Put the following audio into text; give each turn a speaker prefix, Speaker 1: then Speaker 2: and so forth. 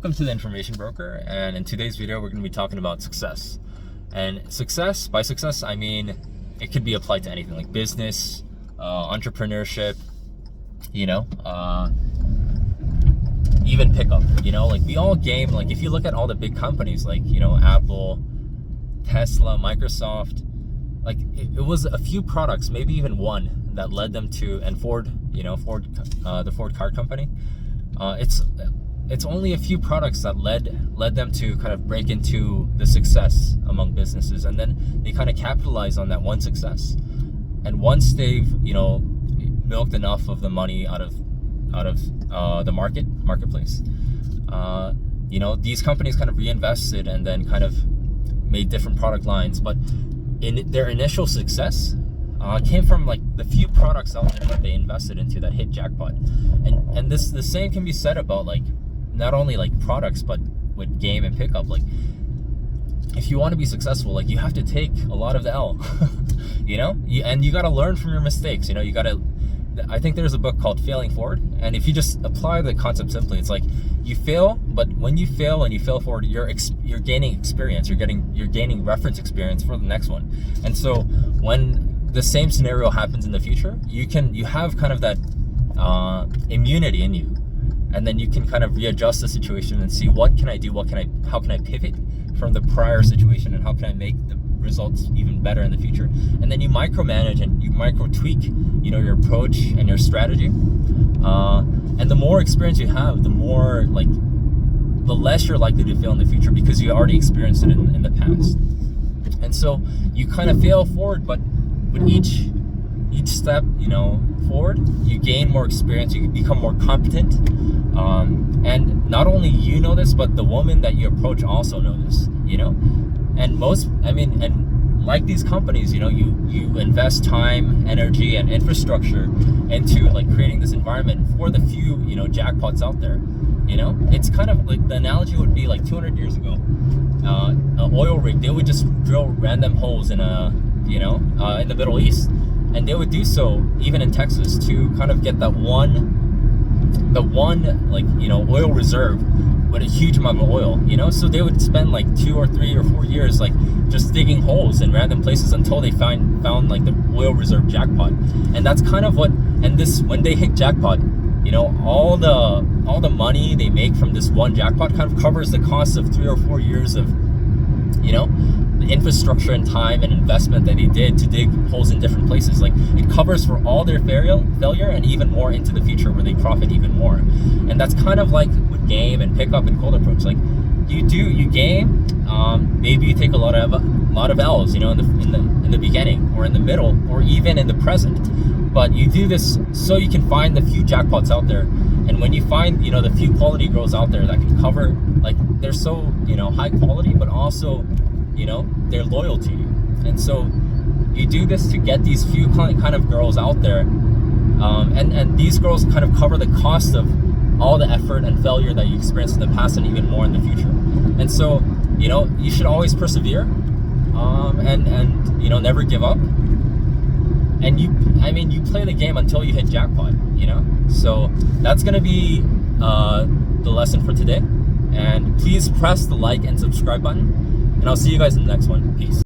Speaker 1: Welcome to the Information Broker, and in today's video we're going to be talking about success. And success, by success I mean it could be applied to anything like business, entrepreneurship, even pickup. Like we all game, like if you look at all the big companies like Apple, Tesla, Microsoft, like it was a few products, maybe even one, that led them to, and Ford, the Ford car company, it's only a few products that led them to kind of break into the success among businesses, and then they kind of capitalize on that one success. And once they've milked enough of the money out of the marketplace, these companies kind of reinvested and then kind of made different product lines. But in their initial success came from like the few products out there that they invested into that hit jackpot. And the same can be said about like not only like products, but with game and pickup. Like if you want to be successful, like you have to take a lot of the L. And you got to learn from your mistakes. I think there's a book called Failing Forward, and if you just apply the concept simply, it's like you fail, but when you fail and you fail forward, you're gaining experience, you're gaining reference experience for the next one. And so when the same scenario happens in the future, you have kind of that immunity in you, and then you can kind of readjust the situation and see what can I do, how can I pivot from the prior situation, and how can I make the results even better in the future. And then you micromanage and you micro tweak your approach and your strategy, and the more experience you have, the less you're likely to fail in the future, because you already experienced it in the past. And so you kind of fail forward, but with each step forward, you gain more experience, you become more competent, and not only you know this, but the woman that you approach also know this. And like these companies, you invest time, energy, and infrastructure into like creating this environment for the few jackpots out there. It's kind of like, the analogy would be like 200 years ago, an oil rig, they would just drill random holes in in the Middle East, and they would do so even in Texas to kind of get the one oil reserve with a huge amount of oil. So they would spend like 2 or 3 or 4 years like just digging holes in random places until they found like the oil reserve jackpot. And that's kind of when they hit jackpot, all the money they make from this one jackpot kind of covers the cost of 3 or 4 years of the infrastructure and time and investment that they did to dig holes in different places. Like it covers for all their failure and even more into the future, where they profit even more. And that's kind of like with game and pickup and cold approach. Like you game, maybe you take a lot of L's, in the beginning or in the middle or even in the present. But you do this so you can find the few jackpots out there. And when you find the few quality girls out there that can cover, like they're so high quality, but also they're loyal to you. And so you do this to get these few kind of girls out there, and these girls kind of cover the cost of all the effort and failure that you experienced in the past and even more in the future. And so you should always persevere, and never give up. And you play the game until you hit jackpot. So that's gonna be the lesson for today. And please press the like and subscribe button, and I'll see you guys in the next one. Peace.